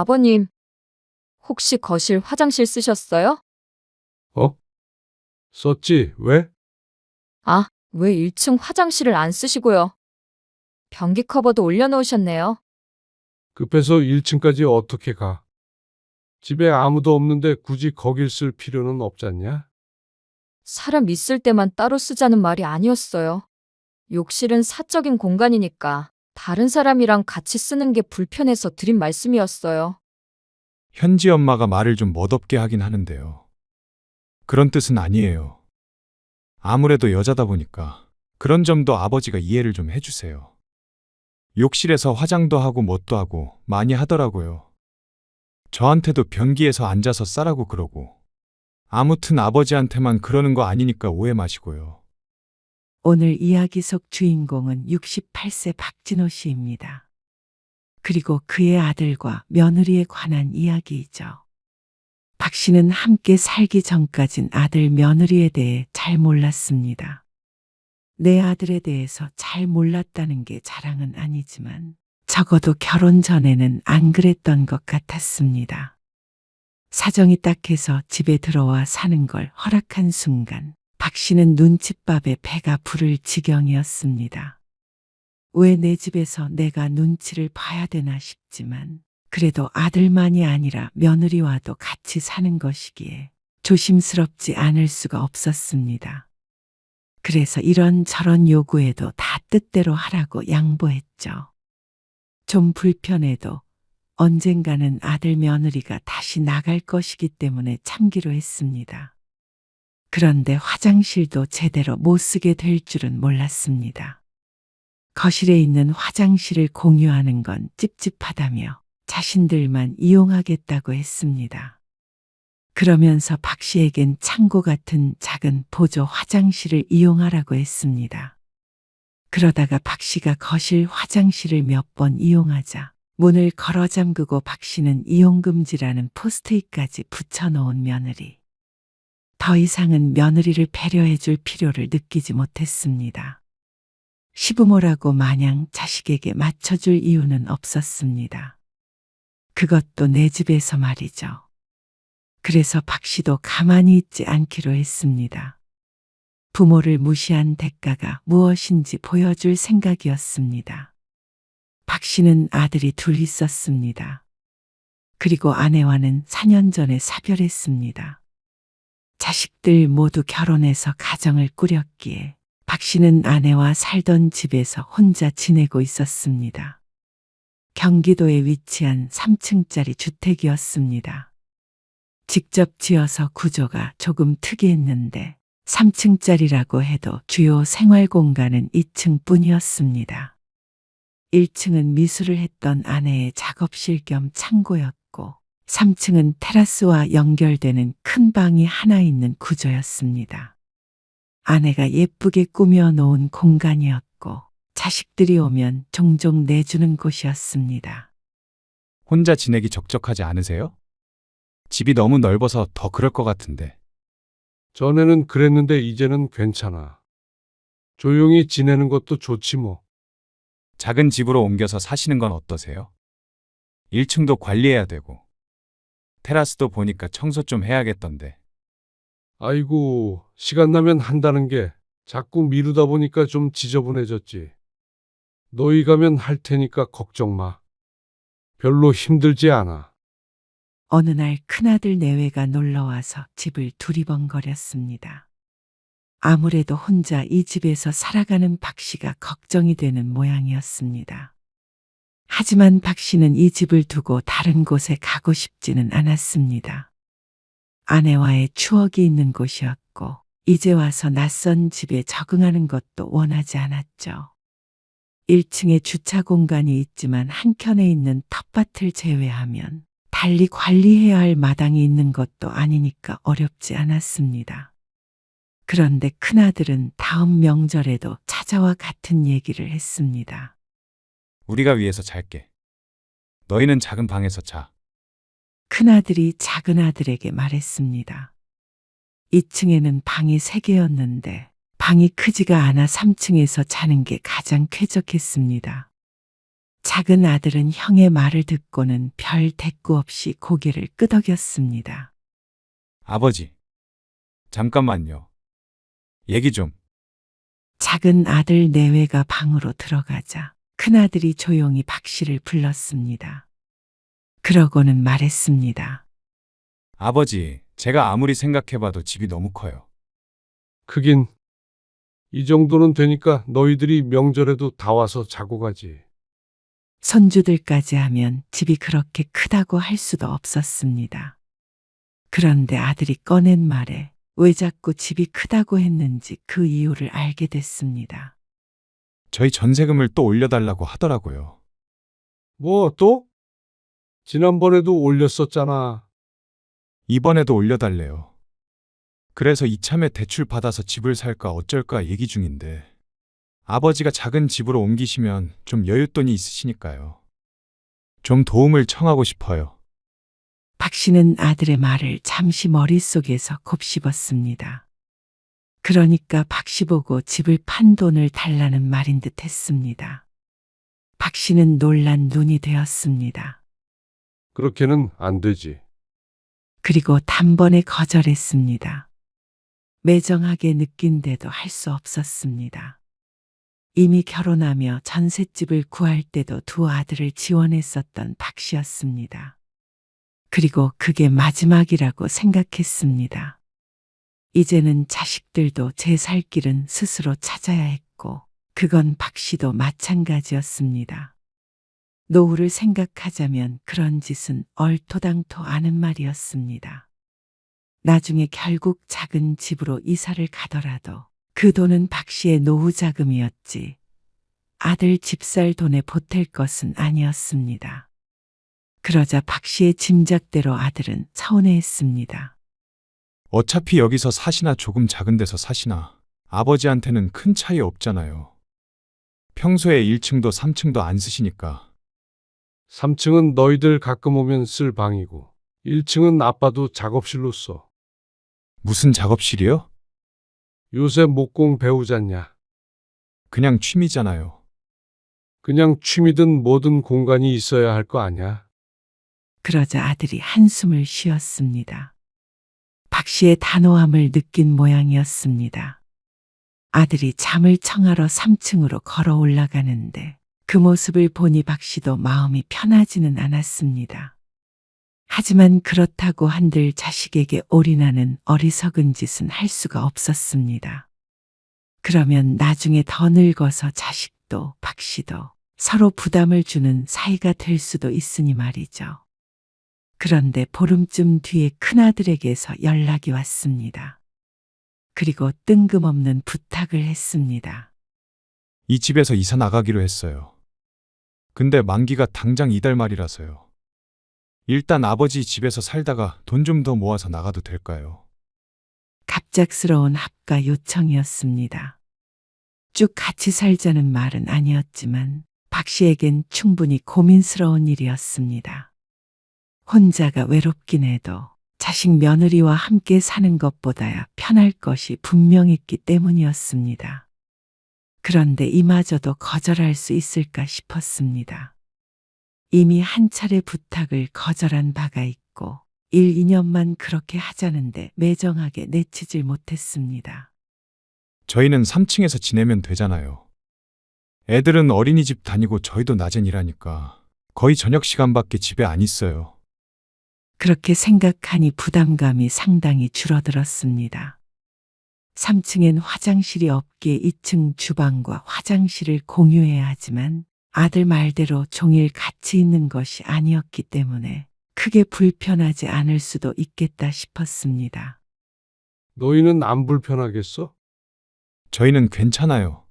아버님, 혹시 거실 화장실 쓰셨어요? 어? 썼지? 왜? 아, 왜 1층 화장실을 안 쓰시고요? 변기 커버도 올려놓으셨네요. 급해서 1층까지 어떻게 가? 집에 아무도 없는데 굳이 거길 쓸 필요는 없잖냐? 사람 있을 때만 따로 쓰자는 말이 아니었어요. 욕실은 사적인 공간이니까 다른 사람이랑 같이 쓰는 게 불편해서 드린 말씀이었어요. 현지 엄마가 말을 좀 멋없게 하긴 하는데요. 그런 뜻은 아니에요. 아무래도 여자다 보니까 그런 점도 아버지가 이해를 좀 해주세요. 욕실에서 화장도 하고 뭣도 하고 많이 하더라고요. 저한테도 변기에서 앉아서 싸라고 그러고. 아무튼 아버지한테만 그러는 거 아니니까 오해 마시고요. 오늘 이야기 속 주인공은 68세 박진호 씨입니다. 그리고 그의 아들과 며느리에 관한 이야기이죠. 박 씨는 함께 살기 전까진 아들 며느리에 대해 잘 몰랐습니다. 내 아들에 대해서 잘 몰랐다는 게 자랑은 아니지만 적어도 결혼 전에는 안 그랬던 것 같았습니다. 사정이 딱해서 집에 들어와 사는 걸 허락한 순간 박 씨는 눈칫밥에 배가 부를 지경이었습니다. 왜 내 집에서 내가 눈치를 봐야 되나 싶지만 그래도 아들만이 아니라 며느리와도 같이 사는 것이기에 조심스럽지 않을 수가 없었습니다. 그래서 이런저런 요구에도 다 뜻대로 하라고 양보했죠. 좀 불편해도 언젠가는 아들 며느리가 다시 나갈 것이기 때문에 참기로 했습니다. 그런데 화장실도 제대로 못 쓰게 될 줄은 몰랐습니다. 거실에 있는 화장실을 공유하는 건 찝찝하다며 자신들만 이용하겠다고 했습니다. 그러면서 박 씨에겐 창고 같은 작은 보조 화장실을 이용하라고 했습니다. 그러다가 박 씨가 거실 화장실을 몇 번 이용하자 문을 걸어 잠그고 박 씨는 이용금지라는 포스트잇까지 붙여놓은 며느리. 더 이상은 며느리를 배려해 줄 필요를 느끼지 못했습니다. 시부모라고 마냥 자식에게 맞춰줄 이유는 없었습니다. 그것도 내 집에서 말이죠. 그래서 박 씨도 가만히 있지 않기로 했습니다. 부모를 무시한 대가가 무엇인지 보여줄 생각이었습니다. 박 씨는 아들이 둘 있었습니다. 그리고 아내와는 4년 전에 사별했습니다. 자식들 모두 결혼해서 가정을 꾸렸기에 박 씨는 아내와 살던 집에서 혼자 지내고 있었습니다. 경기도에 위치한 3층짜리 주택이었습니다. 직접 지어서 구조가 조금 특이했는데 3층짜리라고 해도 주요 생활 공간은 2층 뿐이었습니다. 1층은 미술을 했던 아내의 작업실 겸 창고였고 3층은 테라스와 연결되는 큰 방이 하나 있는 구조였습니다. 아내가 예쁘게 꾸며 놓은 공간이었고 자식들이 오면 종종 내주는 곳이었습니다. 혼자 지내기 적적하지 않으세요? 집이 너무 넓어서 더 그럴 것 같은데. 전에는 그랬는데 이제는 괜찮아. 조용히 지내는 것도 좋지 뭐. 작은 집으로 옮겨서 사시는 건 어떠세요? 1층도 관리해야 되고. 테라스도 보니까 청소 좀 해야겠던데. 아이고, 시간 나면 한다는 게 자꾸 미루다 보니까 좀 지저분해졌지. 너희 가면 할 테니까 걱정 마. 별로 힘들지 않아. 어느 날 큰아들 내외가 놀러와서 집을 두리번거렸습니다. 아무래도 혼자 이 집에서 살아가는 박 씨가 걱정이 되는 모양이었습니다. 하지만 박 씨는 이 집을 두고 다른 곳에 가고 싶지는 않았습니다. 아내와의 추억이 있는 곳이었고 이제 와서 낯선 집에 적응하는 것도 원하지 않았죠. 1층에 주차 공간이 있지만 한켠에 있는 텃밭을 제외하면 달리 관리해야 할 마당이 있는 것도 아니니까 어렵지 않았습니다. 그런데 큰아들은 다음 명절에도 찾아와 같은 얘기를 했습니다. 우리가 위에서 잘게. 너희는 작은 방에서 자. 큰아들이 작은아들에게 말했습니다. 2층에는 방이 3개였는데 방이 크지가 않아 3층에서 자는 게 가장 쾌적했습니다. 작은 아들은 형의 말을 듣고는 별 대꾸 없이 고개를 끄덕였습니다. 아버지, 잠깐만요. 얘기 좀. 작은 아들 내외가 방으로 들어가자 큰아들이 조용히 박 씨를 불렀습니다. 그러고는 말했습니다. 아버지, 제가 아무리 생각해봐도 집이 너무 커요. 크긴 이 정도는 되니까 너희들이 명절에도 다 와서 자고 가지. 손주들까지 하면 집이 그렇게 크다고 할 수도 없었습니다. 그런데 아들이 꺼낸 말에 왜 자꾸 집이 크다고 했는지 그 이유를 알게 됐습니다. 저희 전세금을 또 올려달라고 하더라고요. 뭐 또? 지난번에도 올렸었잖아. 이번에도 올려달래요. 그래서 이참에 대출 받아서 집을 살까 어쩔까 얘기 중인데, 아버지가 작은 집으로 옮기시면 좀 여윳돈이 있으시니까요. 좀 도움을 청하고 싶어요. 박 씨는 아들의 말을 잠시 머릿속에서 곱씹었습니다. 그러니까 박 씨 보고 집을 판 돈을 달라는 말인 듯 했습니다. 박 씨는 놀란 눈이 되었습니다. 그렇게는 안 되지. 그리고 단번에 거절했습니다. 매정하게 느낀데도 할 수 없었습니다. 이미 결혼하며 전셋집을 구할 때도 두 아들을 지원했었던 박 씨였습니다. 그리고 그게 마지막이라고 생각했습니다. 이제는 자식들도 제 살 길은 스스로 찾아야 했고, 그건 박 씨도 마찬가지였습니다. 노후를 생각하자면 그런 짓은 얼토당토 않은 말이었습니다. 나중에 결국 작은 집으로 이사를 가더라도 그 돈은 박 씨의 노후 자금이었지 아들 집 살 돈에 보탤 것은 아니었습니다. 그러자 박 씨의 짐작대로 아들은 서운해했습니다. 어차피 여기서 사시나 조금 작은 데서 사시나 아버지한테는 큰 차이 없잖아요. 평소에 1층도 3층도 안 쓰시니까. 3층은 너희들 가끔 오면 쓸 방이고 1층은 아빠도 작업실로 써. 무슨 작업실이요? 요새 목공 배우잖냐. 그냥 취미잖아요. 그냥 취미든 뭐든 공간이 있어야 할 거 아냐. 그러자 아들이 한숨을 쉬었습니다. 박 씨의 단호함을 느낀 모양이었습니다. 아들이 잠을 청하러 3층으로 걸어 올라가는데 그 모습을 보니 박 씨도 마음이 편하지는 않았습니다. 하지만 그렇다고 한들 자식에게 올인하는 어리석은 짓은 할 수가 없었습니다. 그러면 나중에 더 늙어서 자식도 박 씨도 서로 부담을 주는 사이가 될 수도 있으니 말이죠. 그런데 보름쯤 뒤에 큰아들에게서 연락이 왔습니다. 그리고 뜬금없는 부탁을 했습니다. 이 집에서 이사 나가기로 했어요. 근데 만기가 당장 이달 말이라서요. 일단 아버지 집에서 살다가 돈 좀 더 모아서 나가도 될까요? 갑작스러운 합가 요청이었습니다. 쭉 같이 살자는 말은 아니었지만 박 씨에겐 충분히 고민스러운 일이었습니다. 혼자가 외롭긴 해도 자식 며느리와 함께 사는 것보다야 편할 것이 분명했기 때문이었습니다. 그런데 이마저도 거절할 수 있을까 싶었습니다. 이미 한 차례 부탁을 거절한 바가 있고 1, 2년만 그렇게 하자는데 매정하게 내치질 못했습니다. 저희는 3층에서 지내면 되잖아요. 애들은 어린이집 다니고 저희도 낮엔 일하니까 거의 저녁 시간밖에 집에 안 있어요. 그렇게 생각하니 부담감이 상당히 줄어들었습니다. 3층엔 화장실이 없기에 2층 주방과 화장실을 공유해야 하지만 아들 말대로 종일 같이 있는 것이 아니었기 때문에 크게 불편하지 않을 수도 있겠다 싶었습니다. 너희는 안 불편하겠어? 저희는 괜찮아요.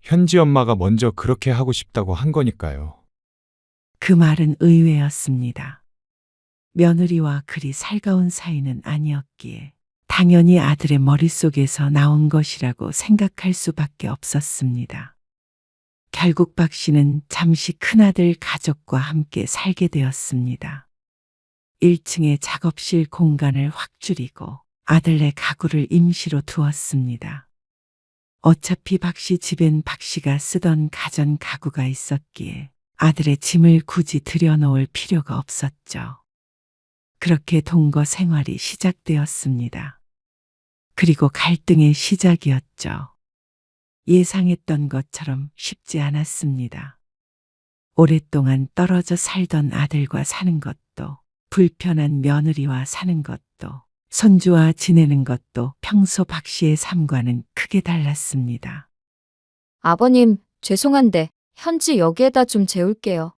현지 엄마가 먼저 그렇게 하고 싶다고 한 거니까요. 그 말은 의외였습니다. 며느리와 그리 살가운 사이는 아니었기에 당연히 아들의 머릿속에서 나온 것이라고 생각할 수밖에 없었습니다. 결국 박 씨는 잠시 큰아들 가족과 함께 살게 되었습니다. 1층에 작업실 공간을 확 줄이고 아들네 가구를 임시로 두었습니다. 어차피 박 씨 집엔 박 씨가 쓰던 가전 가구가 있었기에 아들의 짐을 굳이 들여놓을 필요가 없었죠. 그렇게 동거 생활이 시작되었습니다. 그리고 갈등의 시작이었죠. 예상했던 것처럼 쉽지 않았습니다. 오랫동안 떨어져 살던 아들과 사는 것도, 불편한 며느리와 사는 것도, 손주와 지내는 것도 평소 박 씨의 삶과는 크게 달랐습니다. 아버님, 죄송한데 현지 여기에다 좀 재울게요.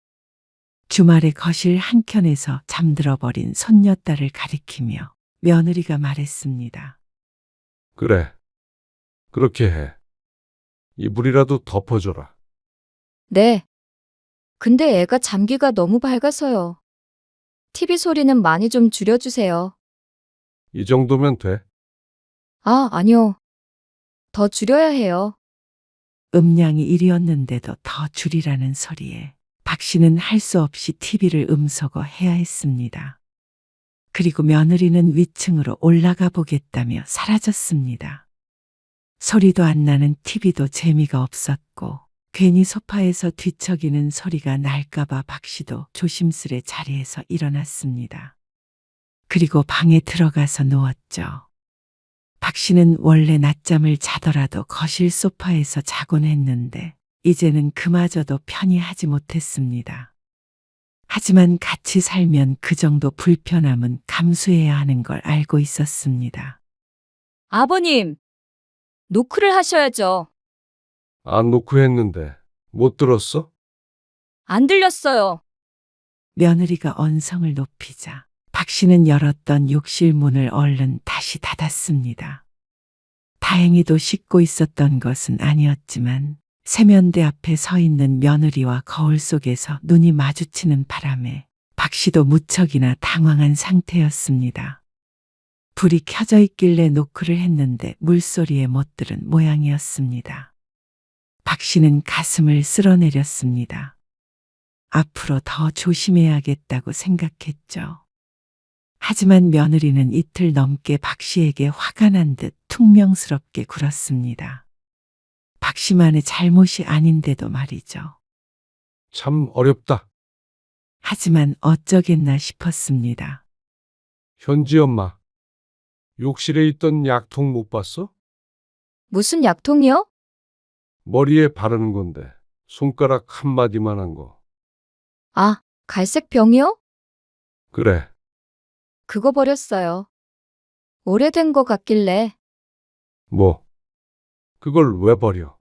주말에 거실 한켠에서 잠들어 버린 손녀딸을 가리키며 며느리가 말했습니다. 그래. 그렇게 해. 이불이라도 덮어줘라. 네. 근데 애가 잠기가 너무 밝아서요. TV 소리는 많이 좀 줄여주세요. 이 정도면 돼. 아, 아니요. 더 줄여야 해요. 음량이 1이었는데도 더 줄이라는 소리에 박 씨는 할 수 없이 TV를 음소거 해야 했습니다. 그리고 며느리는 위층으로 올라가 보겠다며 사라졌습니다. 소리도 안 나는 TV도 재미가 없었고 괜히 소파에서 뒤척이는 소리가 날까봐 박 씨도 조심스레 자리에서 일어났습니다. 그리고 방에 들어가서 누웠죠. 박 씨는 원래 낮잠을 자더라도 거실 소파에서 자곤 했는데 이제는 그마저도 편히 하지 못했습니다. 하지만 같이 살면 그 정도 불편함은 감수해야 하는 걸 알고 있었습니다. 아버님, 노크를 하셔야죠. 안 놓고 했는데 못 들었어? 안 들렸어요. 며느리가 언성을 높이자 박 씨는 열었던 욕실 문을 얼른 다시 닫았습니다. 다행히도 씻고 있었던 것은 아니었지만 세면대 앞에 서 있는 며느리와 거울 속에서 눈이 마주치는 바람에 박 씨도 무척이나 당황한 상태였습니다. 불이 켜져 있길래 노크를 했는데 물소리에 못 들은 모양이었습니다. 박 씨는 가슴을 쓸어내렸습니다. 앞으로 더 조심해야겠다고 생각했죠. 하지만 며느리는 이틀 넘게 박 씨에게 화가 난 듯 퉁명스럽게 굴었습니다. 박 씨만의 잘못이 아닌데도 말이죠. 참 어렵다. 하지만 어쩌겠나 싶었습니다. 현지 엄마. 욕실에 있던 약통 못 봤어? 무슨 약통이요? 머리에 바르는 건데 손가락 한 마디만한 거. 아, 갈색 병이요? 그래. 그거 버렸어요. 오래된 거 같길래 뭐? 그걸 왜 버려?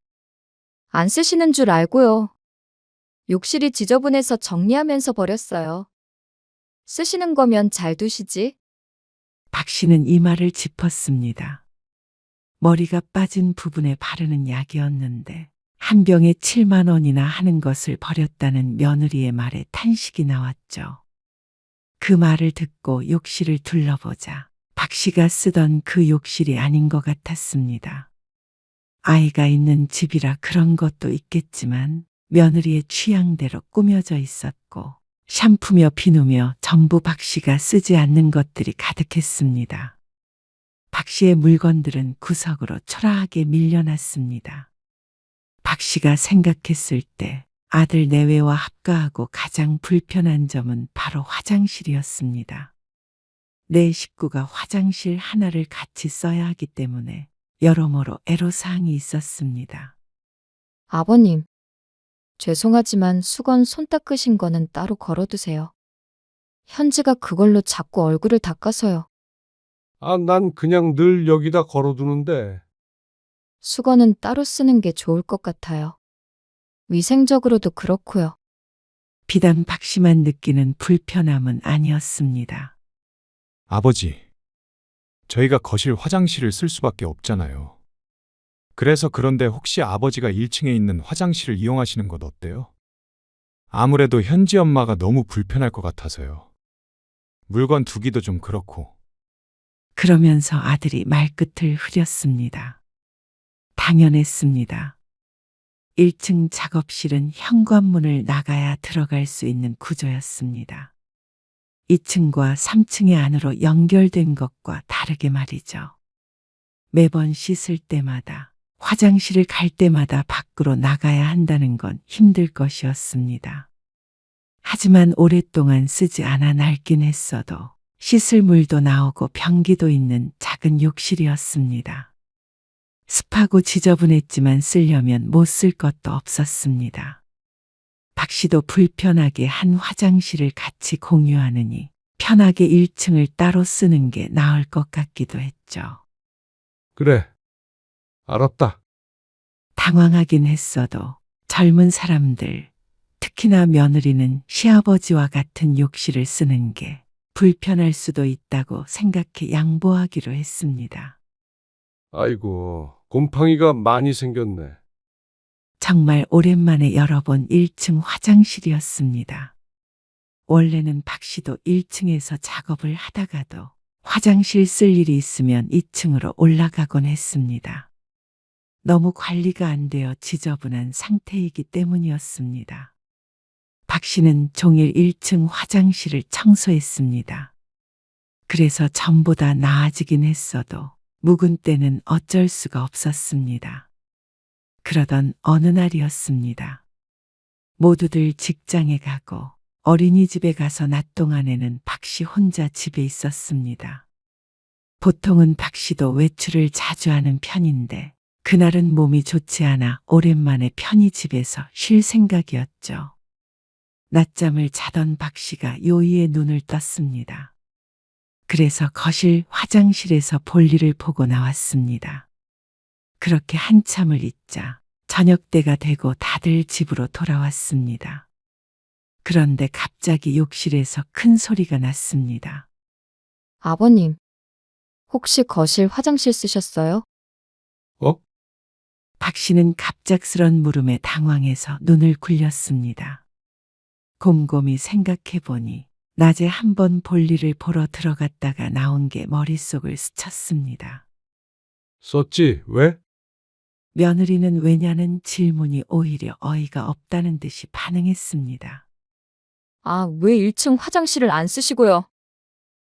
안 쓰시는 줄 알고요. 욕실이 지저분해서 정리하면서 버렸어요. 쓰시는 거면 잘 두시지. 박 씨는 이마를 짚었습니다. 머리가 빠진 부분에 바르는 약이었는데 한 병에 7만 원이나 하는 것을 버렸다는 며느리의 말에 탄식이 나왔죠. 그 말을 듣고 욕실을 둘러보자 박 씨가 쓰던 그 욕실이 아닌 것 같았습니다. 아이가 있는 집이라 그런 것도 있겠지만 며느리의 취향대로 꾸며져 있었고 샴푸며 비누며 전부 박 씨가 쓰지 않는 것들이 가득했습니다. 박 씨의 물건들은 구석으로 초라하게 밀려났습니다. 박 씨가 생각했을 때 아들 내외와 합가하고 가장 불편한 점은 바로 화장실이었습니다. 내 식구가 화장실 하나를 같이 써야 하기 때문에 여러모로 애로사항이 있었습니다. 아버님, 죄송하지만 수건 손 닦으신 거는 따로 걸어두세요. 현지가 그걸로 자꾸 얼굴을 닦아서요. 아, 난 그냥 늘 여기다 걸어두는데. 수건은 따로 쓰는 게 좋을 것 같아요. 위생적으로도 그렇고요. 비단 박 씨만 느끼는 불편함은 아니었습니다. 아버지, 저희가 거실 화장실을 쓸 수밖에 없잖아요. 그래서 그런데 혹시 아버지가 1층에 있는 화장실을 이용하시는 것 어때요? 아무래도 현지 엄마가 너무 불편할 것 같아서요. 물건 두기도 좀 그렇고. 그러면서 아들이 말끝을 흐렸습니다. 당연했습니다. 1층 작업실은 현관문을 나가야 들어갈 수 있는 구조였습니다. 2층과 3층의 안으로 연결된 것과 다르게 말이죠. 매번 씻을 때마다, 화장실을 갈 때마다 밖으로 나가야 한다는 건 힘들 것이었습니다. 하지만 오랫동안 쓰지 않아 낡긴 했어도 씻을 물도 나오고 변기도 있는 작은 욕실이었습니다. 습하고 지저분했지만 쓰려면 못 쓸 것도 없었습니다. 박 씨도 불편하게 한 화장실을 같이 공유하느니 편하게 1층을 따로 쓰는 게 나을 것 같기도 했죠. 그래. 알았다. 당황하긴 했어도 젊은 사람들, 특히나 며느리는 시아버지와 같은 욕실을 쓰는 게 불편할 수도 있다고 생각해 양보하기로 했습니다. 아이고, 곰팡이가 많이 생겼네. 정말 오랜만에 열어본 1층 화장실이었습니다. 원래는 박 씨도 1층에서 작업을 하다가도 화장실 쓸 일이 있으면 2층으로 올라가곤 했습니다. 너무 관리가 안 되어 지저분한 상태이기 때문이었습니다. 박 씨는 종일 1층 화장실을 청소했습니다. 그래서 전보다 나아지긴 했어도 묵은 때는 어쩔 수가 없었습니다. 그러던 어느 날이었습니다. 모두들 직장에 가고 어린이집에 가서 낮 동안에는 박 씨 혼자 집에 있었습니다. 보통은 박 씨도 외출을 자주 하는 편인데 그날은 몸이 좋지 않아 오랜만에 편히 집에서 쉴 생각이었죠. 낮잠을 자던 박 씨가 요의에 눈을 떴습니다. 그래서 거실 화장실에서 볼일을 보고 나왔습니다. 그렇게 한참을 있자 저녁 때가 되고 다들 집으로 돌아왔습니다. 그런데 갑자기 욕실에서 큰 소리가 났습니다. 아버님, 혹시 거실 화장실 쓰셨어요? 어? 박 씨는 갑작스런 물음에 당황해서 눈을 굴렸습니다. 곰곰이 생각해 보니 낮에 한번 볼일을 보러 들어갔다가 나온 게 머릿속을 스쳤습니다. 썼지, 왜? 며느리는 왜냐는 질문이 오히려 어이가 없다는 듯이 반응했습니다. 아, 왜 1층 화장실을 안 쓰시고요?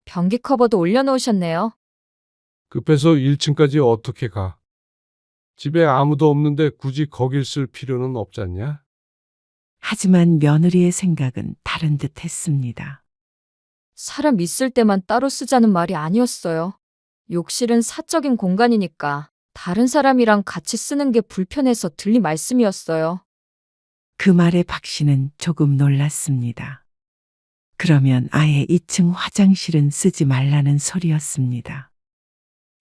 변기 커버도 올려놓으셨네요. 급해서 1층까지 어떻게 가? 집에 아무도 없는데 굳이 거길 쓸 필요는 없잖냐? 하지만 며느리의 생각은 다른 듯 했습니다. 사람 있을 때만 따로 쓰자는 말이 아니었어요. 욕실은 사적인 공간이니까 다른 사람이랑 같이 쓰는 게 불편해서 들린 말씀이었어요. 그 말에 박 씨는 조금 놀랐습니다. 그러면 아예 2층 화장실은 쓰지 말라는 소리였습니다.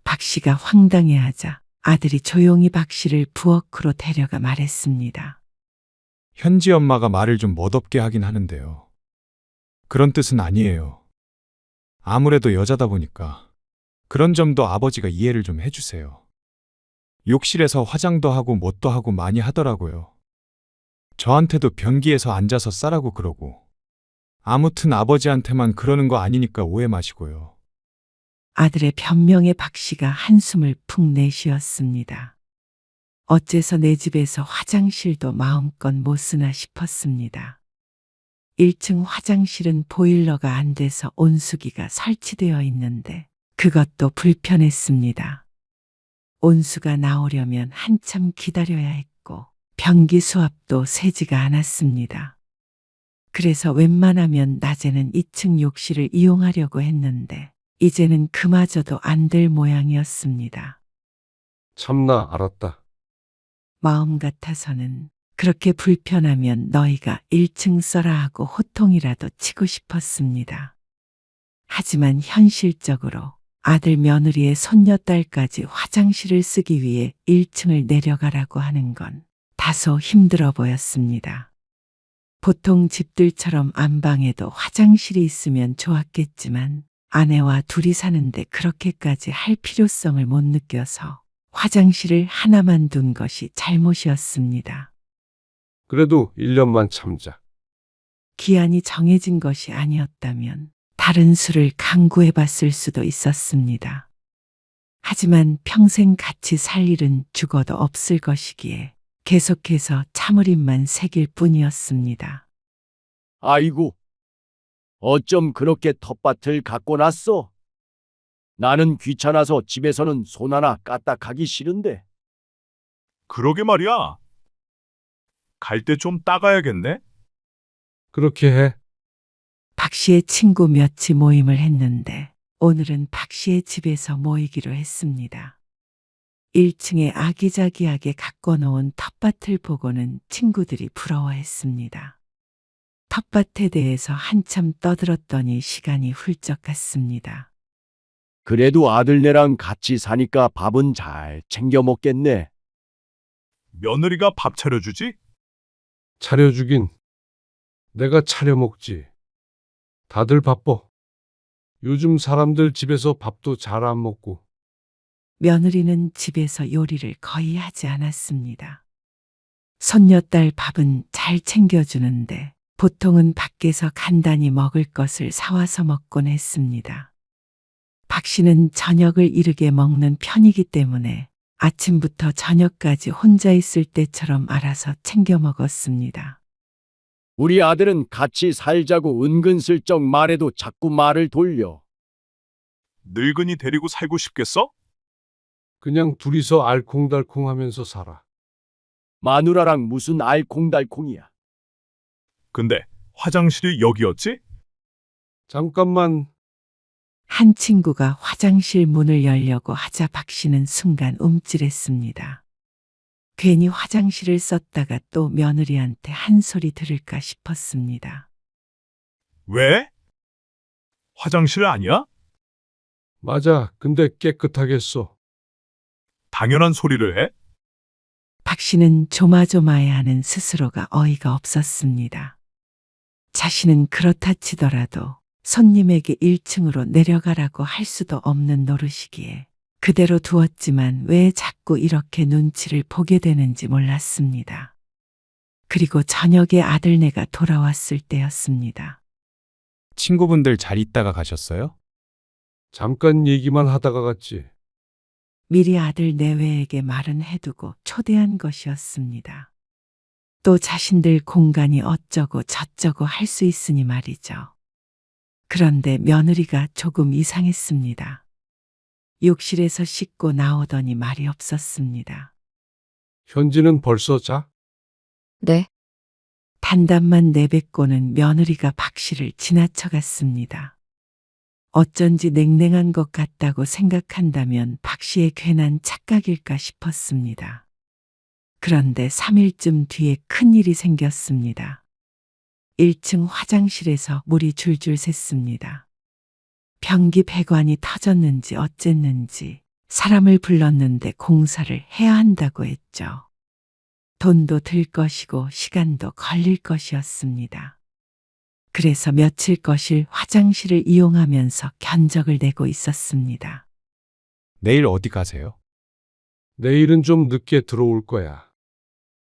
박 씨가 황당해하자 아들이 조용히 박 씨를 부엌으로 데려가 말했습니다. 현지 엄마가 말을 좀 멋없게 하긴 하는데요. 그런 뜻은 아니에요. 아무래도 여자다 보니까 그런 점도 아버지가 이해를 좀 해주세요. 욕실에서 화장도 하고 뭣도 하고 많이 하더라고요. 저한테도 변기에서 앉아서 싸라고 그러고. 아무튼 아버지한테만 그러는 거 아니니까 오해 마시고요. 아들의 변명에 박 씨가 한숨을 푹 내쉬었습니다. 어째서 내 집에서 화장실도 마음껏 못 쓰나 싶었습니다. 1층 화장실은 보일러가 안 돼서 온수기가 설치되어 있는데 그것도 불편했습니다. 온수가 나오려면 한참 기다려야 했고 변기 수압도 세지가 않았습니다. 그래서 웬만하면 낮에는 2층 욕실을 이용하려고 했는데 이제는 그마저도 안 될 모양이었습니다. 참나 알았다. 마음 같아서는 그렇게 불편하면 너희가 1층 써라 하고 호통이라도 치고 싶었습니다. 하지만 현실적으로 아들 며느리의 손녀딸까지 화장실을 쓰기 위해 1층을 내려가라고 하는 건 다소 힘들어 보였습니다. 보통 집들처럼 안방에도 화장실이 있으면 좋았겠지만 아내와 둘이 사는데 그렇게까지 할 필요성을 못 느껴서 화장실을 하나만 둔 것이 잘못이었습니다. 그래도 1년만 참자. 기한이 정해진 것이 아니었다면 다른 수를 강구해 봤을 수도 있었습니다. 하지만 평생 같이 살 일은 죽어도 없을 것이기에 계속해서 참으림만 새길 뿐이었습니다. 아이고, 어쩜 그렇게 텃밭을 갖고 났어? 나는 귀찮아서 집에서는 손 하나 까딱하기 싫은데. 그러게 말이야. 갈 때 좀 따가야겠네? 그렇게 해. 박 씨의 친구 몇이 모임을 했는데 오늘은 박 씨의 집에서 모이기로 했습니다. 1층에 아기자기하게 가꿔놓은 텃밭을 보고는 친구들이 부러워했습니다. 텃밭에 대해서 한참 떠들었더니 시간이 훌쩍 갔습니다. 그래도 아들네랑 같이 사니까 밥은 잘 챙겨 먹겠네. 며느리가 밥 차려주지? 차려주긴. 내가 차려 먹지. 다들 바빠. 요즘 사람들 집에서 밥도 잘 안 먹고. 며느리는 집에서 요리를 거의 하지 않았습니다. 손녀딸 밥은 잘 챙겨주는데 보통은 밖에서 간단히 먹을 것을 사와서 먹곤 했습니다. 박 씨는 저녁을 이르게 먹는 편이기 때문에 아침부터 저녁까지 혼자 있을 때처럼 알아서 챙겨 먹었습니다. 우리 아들은 같이 살자고 은근슬쩍 말해도 자꾸 말을 돌려. 늙은이 데리고 살고 싶겠어? 그냥 둘이서 알콩달콩 하면서 살아. 마누라랑 무슨 알콩달콩이야. 근데 화장실이 여기였지? 잠깐만. 한 친구가 화장실 문을 열려고 하자 박 씨는 순간 움찔했습니다. 괜히 화장실을 썼다가 또 며느리한테 한 소리 들을까 싶었습니다. 왜? 화장실 아니야? 맞아. 근데 깨끗하겠어. 당연한 소리를 해? 박 씨는 조마조마해하는 스스로가 어이가 없었습니다. 자신은 그렇다 치더라도 손님에게 1층으로 내려가라고 할 수도 없는 노릇이기에 그대로 두었지만 왜 자꾸 이렇게 눈치를 보게 되는지 몰랐습니다. 그리고 저녁에 아들네가 돌아왔을 때였습니다. 친구분들 잘 있다가 가셨어요? 잠깐 얘기만 하다가 갔지. 미리 아들 내외에게 말은 해두고 초대한 것이었습니다. 또 자신들 공간이 어쩌고 저쩌고 할 수 있으니 말이죠. 그런데 며느리가 조금 이상했습니다. 욕실에서 씻고 나오더니 말이 없었습니다. 현지는 벌써 자? 네, 단단만 내뱉고는 며느리가 박 씨를 지나쳐갔습니다. 어쩐지 냉랭한 것 같다고 생각한다면 박 씨의 괜한 착각일까 싶었습니다. 그런데 3일쯤 뒤에 큰일이 생겼습니다. 1층 화장실에서 물이 줄줄 샜습니다. 변기 배관이 터졌는지 어쨌는지 사람을 불렀는데 공사를 해야 한다고 했죠. 돈도 들 것이고 시간도 걸릴 것이었습니다. 그래서 며칠 거실 화장실을 이용하면서 견적을 내고 있었습니다. 내일 어디 가세요? 내일은 좀 늦게 들어올 거야.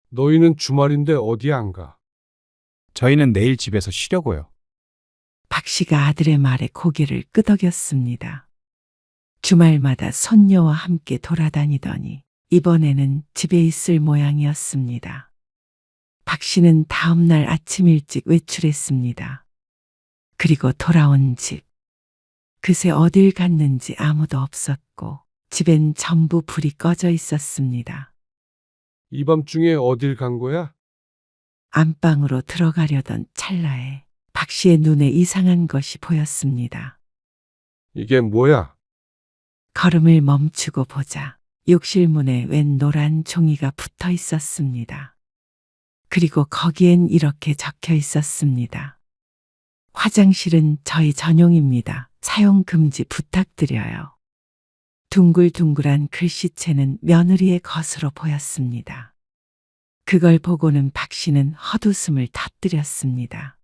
너희는 주말인데 어디 안 가? 저희는 내일 집에서 쉬려고요. 박 씨가 아들의 말에 고개를 끄덕였습니다. 주말마다 손녀와 함께 돌아다니더니 이번에는 집에 있을 모양이었습니다. 박 씨는 다음 날 아침 일찍 외출했습니다. 그리고 돌아온 집. 그새 어딜 갔는지 아무도 없었고 집엔 전부 불이 꺼져 있었습니다. 이 밤중에 어딜 간 거야? 안방으로 들어가려던 찰나에 박 씨의 눈에 이상한 것이 보였습니다. 이게 뭐야? 걸음을 멈추고 보자 욕실 문에 웬 노란 종이가 붙어 있었습니다. 그리고 거기엔 이렇게 적혀 있었습니다. 화장실은 저희 전용입니다. 사용 금지 부탁드려요. 둥글둥글한 글씨체는 며느리의 것으로 보였습니다. 그걸 보고는 박 씨는 헛웃음을 터뜨렸습니다.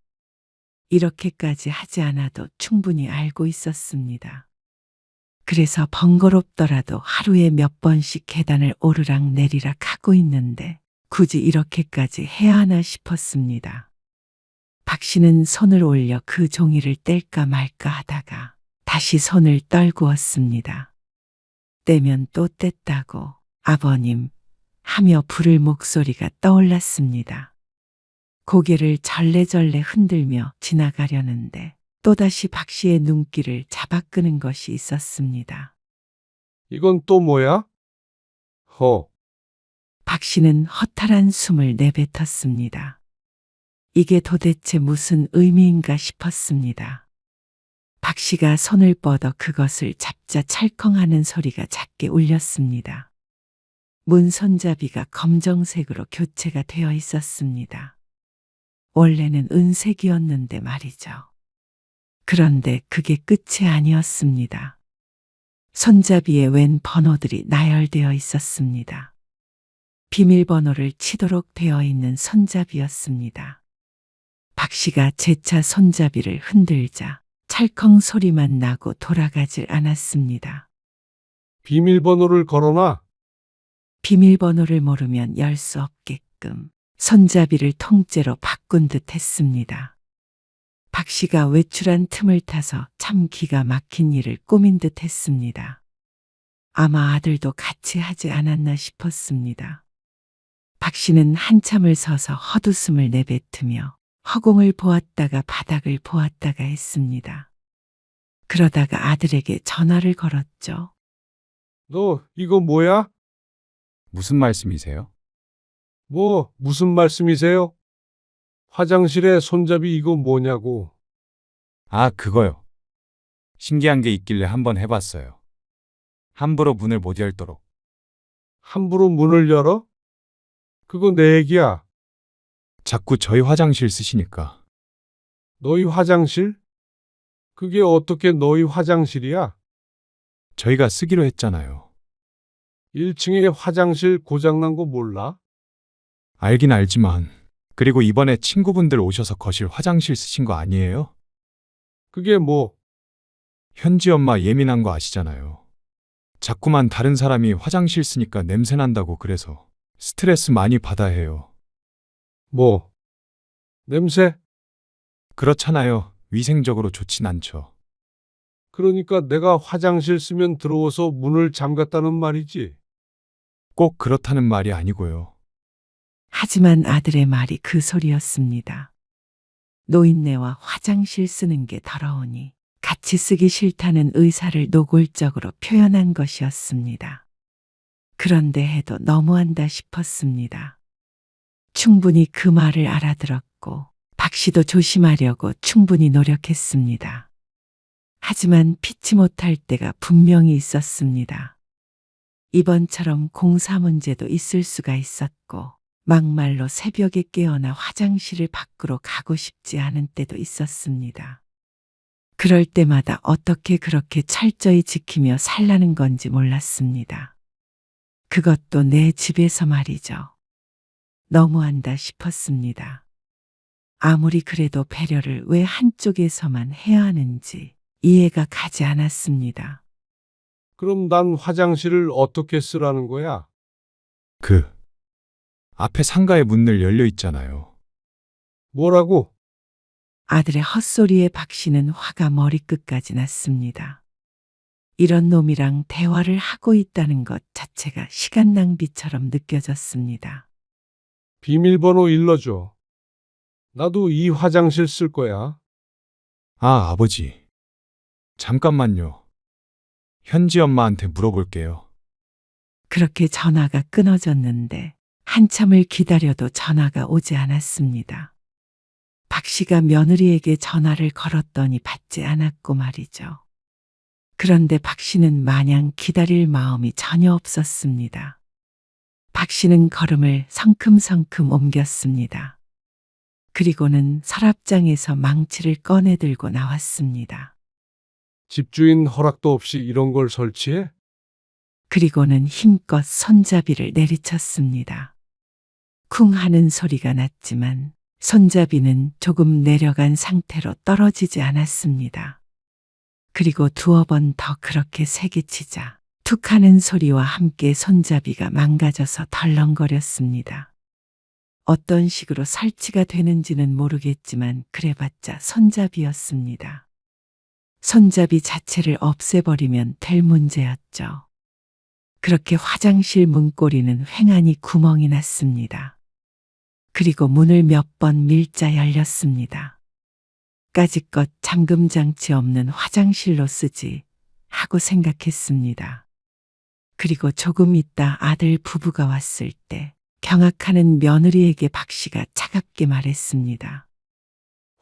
이렇게까지 하지 않아도 충분히 알고 있었습니다. 그래서 번거롭더라도 하루에 몇 번씩 계단을 오르락 내리락 하고 있는데 굳이 이렇게까지 해야 하나 싶었습니다. 박 씨는 손을 올려 그 종이를 뗄까 말까 하다가 다시 손을 떨구었습니다. 떼면 또 뗐다고 아버님 하며 부를 목소리가 떠올랐습니다. 고개를 절레절레 흔들며 지나가려는데 또다시 박 씨의 눈길을 잡아끄는 것이 있었습니다. 이건 또 뭐야? 허, 박 씨는 허탈한 숨을 내뱉었습니다. 이게 도대체 무슨 의미인가 싶었습니다. 박 씨가 손을 뻗어 그것을 잡자 찰컹하는 소리가 작게 울렸습니다. 문 손잡이가 검정색으로 교체가 되어 있었습니다. 원래는 은색이었는데 말이죠. 그런데 그게 끝이 아니었습니다. 손잡이에 웬 번호들이 나열되어 있었습니다. 비밀번호를 치도록 되어 있는 손잡이였습니다. 박 씨가 재차 손잡이를 흔들자 찰컹 소리만 나고 돌아가질 않았습니다. 비밀번호를 걸어놔. 비밀번호를 모르면 열 수 없게끔 손잡이를 통째로 바꾼 듯 했습니다. 박 씨가 외출한 틈을 타서 참 기가 막힌 일을 꾸민 듯 했습니다. 아마 아들도 같이 하지 않았나 싶었습니다. 박 씨는 한참을 서서 헛웃음을 내뱉으며 허공을 보았다가 바닥을 보았다가 했습니다. 그러다가 아들에게 전화를 걸었죠. 너 이거 뭐야? 무슨 말씀이세요? 무슨 말씀이세요? 화장실에 손잡이 이거 뭐냐고. 아, 그거요. 신기한 게 있길래 한번 해봤어요. 함부로 문을 못 열도록. 함부로 문을 열어? 그거 내 얘기야. 자꾸 저희 화장실 쓰시니까. 너희 화장실? 그게 어떻게 너희 화장실이야? 저희가 쓰기로 했잖아요. 1층에 화장실 고장난 거 몰라? 알긴 알지만. 그리고 이번에 친구분들 오셔서 거실 화장실 쓰신 거 아니에요? 그게 뭐? 현지 엄마 예민한 거 아시잖아요. 자꾸만 다른 사람이 화장실 쓰니까 냄새 난다고 그래서 스트레스 많이 받아 해요. 뭐? 냄새? 그렇잖아요. 위생적으로 좋진 않죠. 그러니까 내가 화장실 쓰면 들어와서 문을 잠갔다는 말이지. 꼭 그렇다는 말이 아니고요. 하지만 아들의 말이 그 소리였습니다. 노인네와 화장실 쓰는 게 더러우니 같이 쓰기 싫다는 의사를 노골적으로 표현한 것이었습니다. 그런데 해도 너무한다 싶었습니다. 충분히 그 말을 알아들었고 박 씨도 조심하려고 충분히 노력했습니다. 하지만 피치 못할 때가 분명히 있었습니다. 이번처럼 공사 문제도 있을 수가 있었고 막말로 새벽에 깨어나 화장실을 밖으로 가고 싶지 않은 때도 있었습니다. 그럴 때마다 어떻게 그렇게 철저히 지키며 살라는 건지 몰랐습니다. 그것도 내 집에서 말이죠. 너무한다 싶었습니다. 아무리 그래도 배려를 왜 한쪽에서만 해야 하는지 이해가 가지 않았습니다. 그럼 난 화장실을 어떻게 쓰라는 거야? 앞에 상가에 문을 열려 있잖아요. 뭐라고? 아들의 헛소리에 박 씨는 화가 머리끝까지 났습니다. 이런 놈이랑 대화를 하고 있다는 것 자체가 시간 낭비처럼 느껴졌습니다. 비밀번호 일러줘. 나도 이 화장실 쓸 거야. 아, 아버지. 잠깐만요. 현지 엄마한테 물어볼게요. 그렇게 전화가 끊어졌는데 한참을 기다려도 전화가 오지 않았습니다. 박 씨가 며느리에게 전화를 걸었더니 받지 않았고 말이죠. 그런데 박 씨는 마냥 기다릴 마음이 전혀 없었습니다. 박 씨는 걸음을 성큼성큼 옮겼습니다. 그리고는 서랍장에서 망치를 꺼내 들고 나왔습니다. 집주인 허락도 없이 이런 걸 설치해? 그리고는 힘껏 손잡이를 내리쳤습니다. 쿵 하는 소리가 났지만 손잡이는 조금 내려간 상태로 떨어지지 않았습니다. 그리고 두어 번 더 그렇게 세게 치자 툭 하는 소리와 함께 손잡이가 망가져서 덜렁거렸습니다. 어떤 식으로 설치가 되는지는 모르겠지만 그래봤자 손잡이였습니다. 손잡이 자체를 없애버리면 될 문제였죠. 그렇게 화장실 문고리는 횡하니 구멍이 났습니다. 그리고 문을 몇 번 밀자 열렸습니다. 까짓것 잠금 장치 없는 화장실로 쓰지 하고 생각했습니다. 그리고 조금 있다 아들 부부가 왔을 때 경악하는 며느리에게 박 씨가 차갑게 말했습니다.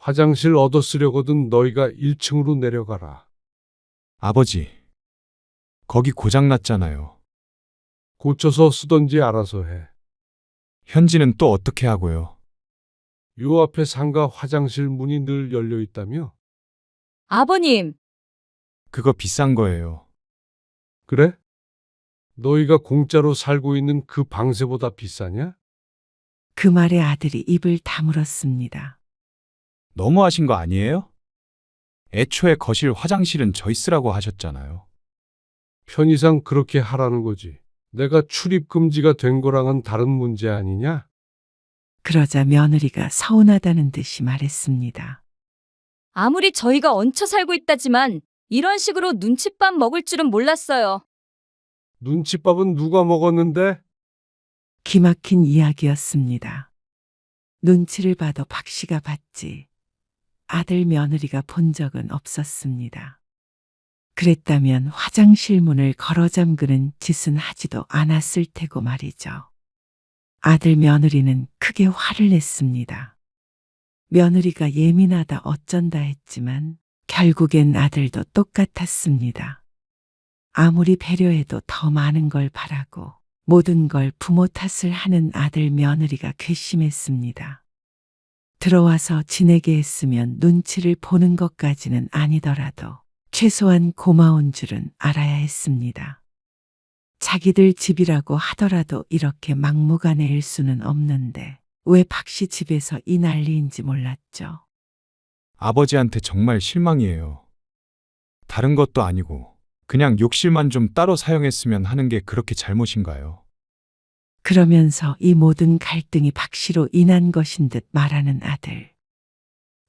화장실 얻어 쓰려거든 너희가 1층으로 내려가라. 아버지, 거기 고장났잖아요. 고쳐서 쓰던지 알아서 해. 현지는 또 어떻게 하고요? 요 앞에 상가 화장실 문이 늘 열려 있다며? 아버님, 그거 비싼 거예요. 그래? 너희가 공짜로 살고 있는 그 방세보다 비싸냐? 그 말에 아들이 입을 다물었습니다. 너무하신 거 아니에요? 애초에 거실 화장실은 저희 쓰라고 하셨잖아요. 편의상 그렇게 하라는 거지. 내가 출입 금지가 된 거랑은 다른 문제 아니냐? 그러자 며느리가 서운하다는 듯이 말했습니다. 아무리 저희가 얹혀 살고 있다지만 이런 식으로 눈칫밥 먹을 줄은 몰랐어요. 눈칫밥은 누가 먹었는데? 기막힌 이야기였습니다. 눈치를 봐도 박 씨가 봤지 아들 며느리가 본 적은 없었습니다. 그랬다면 화장실 문을 걸어 잠그는 짓은 하지도 않았을 테고 말이죠. 아들 며느리는 크게 화를 냈습니다. 며느리가 예민하다 어쩐다 했지만 결국엔 아들도 똑같았습니다. 아무리 배려해도 더 많은 걸 바라고 모든 걸 부모 탓을 하는 아들 며느리가 괘씸했습니다. 들어와서 지내게 했으면 눈치를 보는 것까지는 아니더라도 최소한 고마운 줄은 알아야 했습니다. 자기들 집이라고 하더라도 이렇게 막무가내일 수는 없는데 왜 박씨 집에서 이 난리인지 몰랐죠. 아버지한테 정말 실망이에요. 다른 것도 아니고 그냥 욕실만 좀 따로 사용했으면 하는 게 그렇게 잘못인가요? 그러면서 이 모든 갈등이 박씨로 인한 것인 듯 말하는 아들.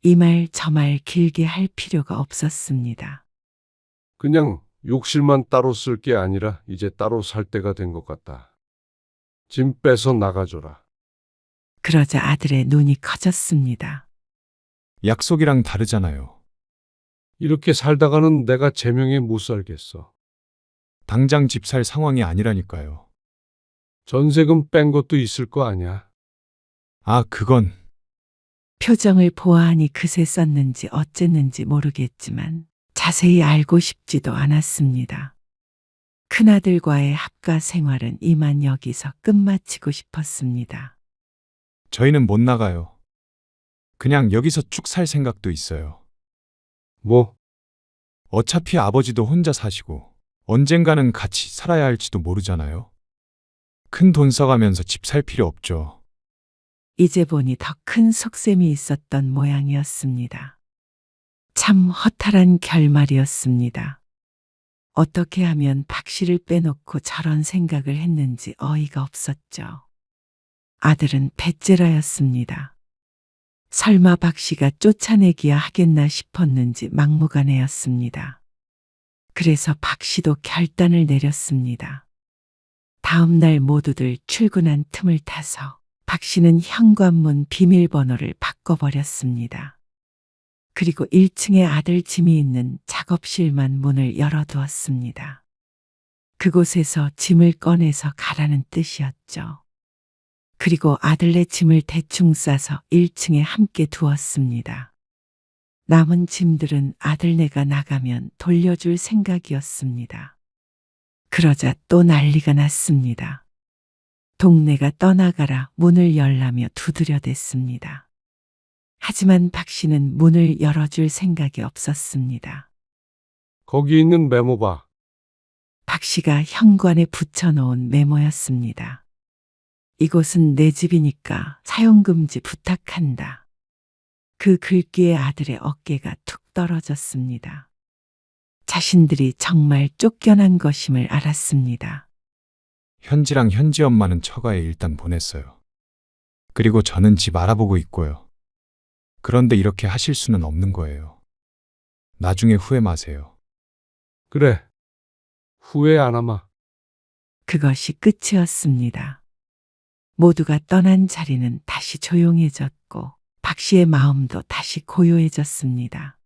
이 말 저 말 길게 할 필요가 없었습니다. 그냥 욕실만 따로 쓸 게 아니라 이제 따로 살 때가 된 것 같다. 짐 빼서 나가줘라. 그러자 아들의 눈이 커졌습니다. 약속이랑 다르잖아요. 이렇게 살다가는 내가 제명에 못 살겠어. 당장 집 살 상황이 아니라니까요. 전세금 뺀 것도 있을 거 아니야. 아, 그건 표정을 보아하니 그새 썼는지 어쨌는지 모르겠지만 자세히 알고 싶지도 않았습니다. 큰아들과의 합가 생활은 이만 여기서 끝마치고 싶었습니다. 저희는 못 나가요. 그냥 여기서 쭉 살 생각도 있어요. 뭐? 어차피 아버지도 혼자 사시고 언젠가는 같이 살아야 할지도 모르잖아요. 큰 돈 써가면서 집 살 필요 없죠. 이제 보니 더 큰 속셈이 있었던 모양이었습니다. 참 허탈한 결말이었습니다. 어떻게 하면 박씨를 빼놓고 저런 생각을 했는지 어이가 없었죠. 아들은 배째라였습니다. 설마 박씨가 쫓아내기야 하겠나 싶었는지 막무가내였습니다. 그래서 박씨도 결단을 내렸습니다. 다음 날 모두들 출근한 틈을 타서 박씨는 현관문 비밀번호를 바꿔버렸습니다. 그리고 1층에 아들 짐이 있는 작업실만 문을 열어두었습니다. 그곳에서 짐을 꺼내서 가라는 뜻이었죠. 그리고 아들네 짐을 대충 싸서 1층에 함께 두었습니다. 남은 짐들은 아들네가 나가면 돌려줄 생각이었습니다. 그러자 또 난리가 났습니다. 동네가 떠나가라 문을 열라며 두드려댔습니다. 하지만 박씨는 문을 열어줄 생각이 없었습니다. 거기 있는 메모 봐. 박씨가 현관에 붙여놓은 메모였습니다. 이곳은 내 집이니까 사용금지 부탁한다. 그 글귀에 아들의 어깨가 툭 떨어졌습니다. 자신들이 정말 쫓겨난 것임을 알았습니다. 현지랑 현지 엄마는 처가에 일단 보냈어요. 그리고 저는 집 알아보고 있고요. 그런데 이렇게 하실 수는 없는 거예요. 나중에 후회 마세요. 그래. 후회 안 하마. 그것이 끝이었습니다. 모두가 떠난 자리는 다시 조용해졌고 박씨의 마음도 다시 고요해졌습니다.